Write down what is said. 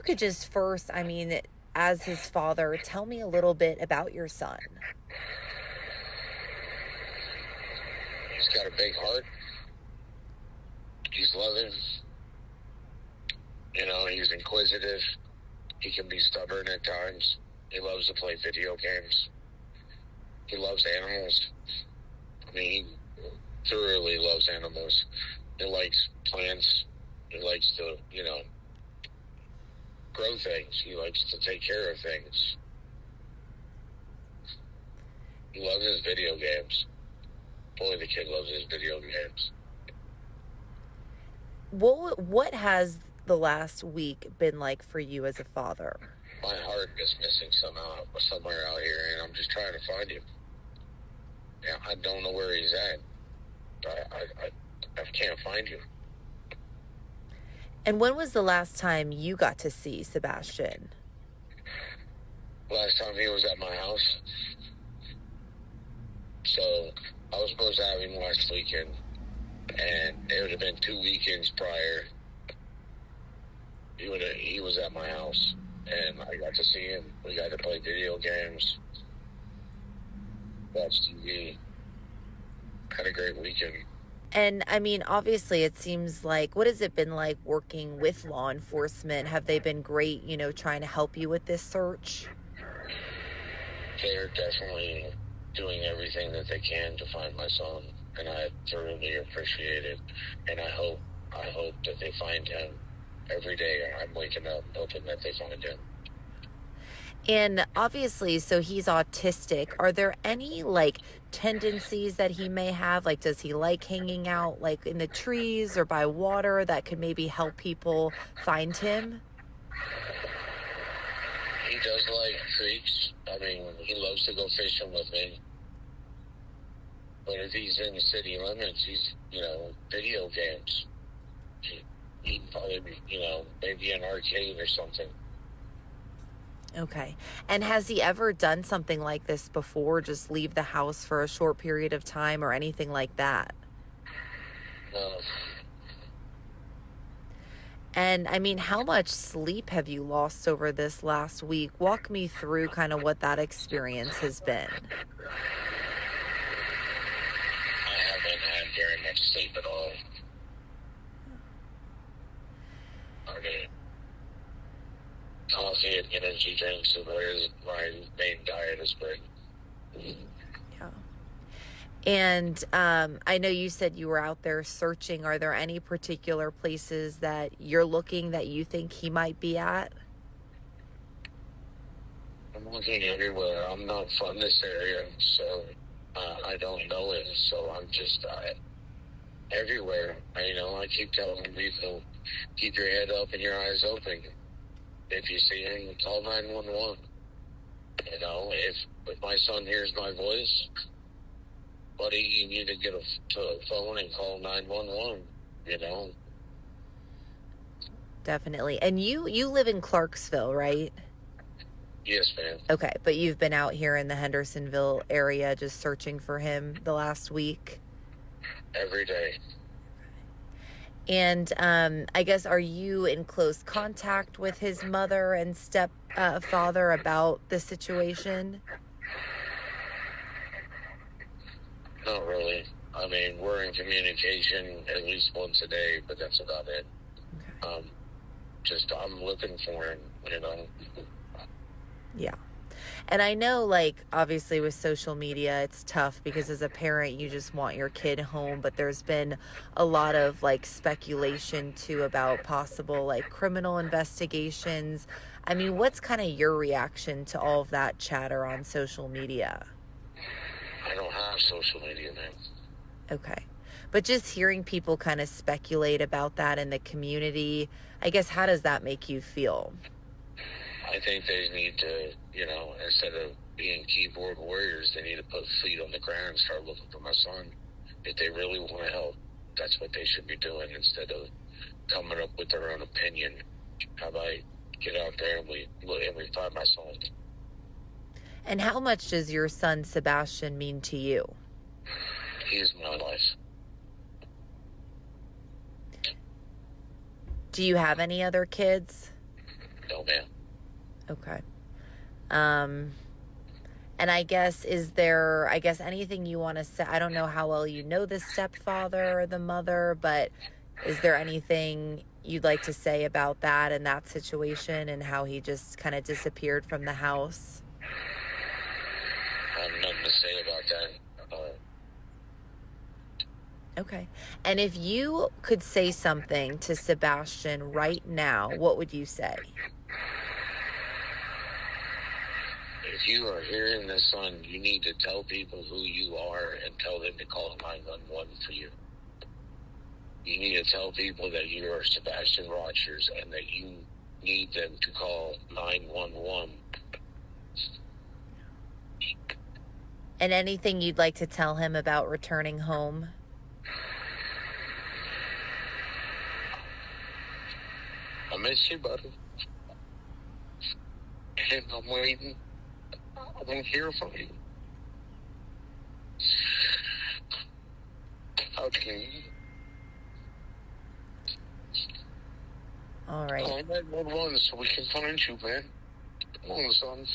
Could just first, as his father, tell me a little bit about your son. He's got a big heart. He's loving. He's inquisitive. He can be stubborn at times. He loves to play video games. He loves animals. He thoroughly loves animals. He likes plants. He likes to, grow things. He likes to take care of things. He loves his video games. Boy, the kid loves his video games. What has the last week been like for you as a father? My heart is missing somewhere out here, and I'm just trying to find him. Yeah, I don't know where he's at. I can't find him. And when was the last time you got to see Sebastian? Last time he was at my house. So I was supposed to have him last weekend, and it would have been 2 weekends prior. He was at my house, and I got to see him. We got to play video games, watch TV. Had a great weekend. And obviously it seems like, what has it been like working with law enforcement? Have they been great, trying to help you with this search? They're definitely doing everything that they can to find my son, and I thoroughly appreciate it. And I hope that they find him every day. I'm waking up hoping that they find him. And obviously, so he's autistic. Are there any tendencies that he may have? Does he like hanging out in the trees or by water that could maybe help people find him? He does like creeks. He loves to go fishing with me. But if he's in the city limits, he's, video games. He'd probably be, maybe an arcade or something. Okay. And has he ever done something like this before? Just leave the house for a short period of time or anything like that? No. And how much sleep have you lost over this last week? Walk me through kind of what that experience has been. I haven't had very much sleep at all. Coffee and energy drinks are my main diet is been. Yeah. And I know you said you were out there searching. Are there any particular places that you're looking that you think he might be at? I'm looking everywhere. I'm not from this area, so I don't know it. So I'm just everywhere. I keep telling people, keep your head up and your eyes open. If you see him, call 911. If my son hears my voice, buddy, you need to get a phone and call 911. Definitely. And you live in Clarksville, right? Yes, ma'am. Okay, but you've been out here in the Hendersonville area just searching for him the last week? Every day. And I guess, are you in close contact with his mother and stepfather about the situation? Not really. We're in communication at least once a day, but that's about it. Okay. I'm looking for him, Yeah. And I know, obviously with social media, it's tough because as a parent, you just want your kid home. But there's been a lot of, speculation, too, about possible, criminal investigations. What's kind of your reaction to all of that chatter on social media? I don't have social media, man. Okay. But just hearing people kind of speculate about that in the community, I guess, how does that make you feel? I think they need to, instead of being keyboard warriors, they need to put feet on the ground and start looking for my son. If they really want to help, that's what they should be doing instead of coming up with their own opinion. How about get out there and we find my son? And how much does your son Sebastian mean to you? He's my life. Do you have any other kids? No, ma'am. Okay. Um, and I guess, is there, I guess, anything you want to say? I don't know how well you know the stepfather or the mother, but is there anything you'd like to say about that and that situation and how he just kind of disappeared from the house? I have nothing to say about that. Okay. And if you could say something to Sebastian right now, what would you say? If you are hearing this, son, you need to tell people who you are and tell them to call 911 for you. You need to tell people that you are Sebastian Rogers and that you need them to call 911. And anything you'd like to tell him about returning home? I miss you, buddy. And I'm waiting. I want to hear from you. How can you? All right. Call 911 so we can find you, man. Come on, son.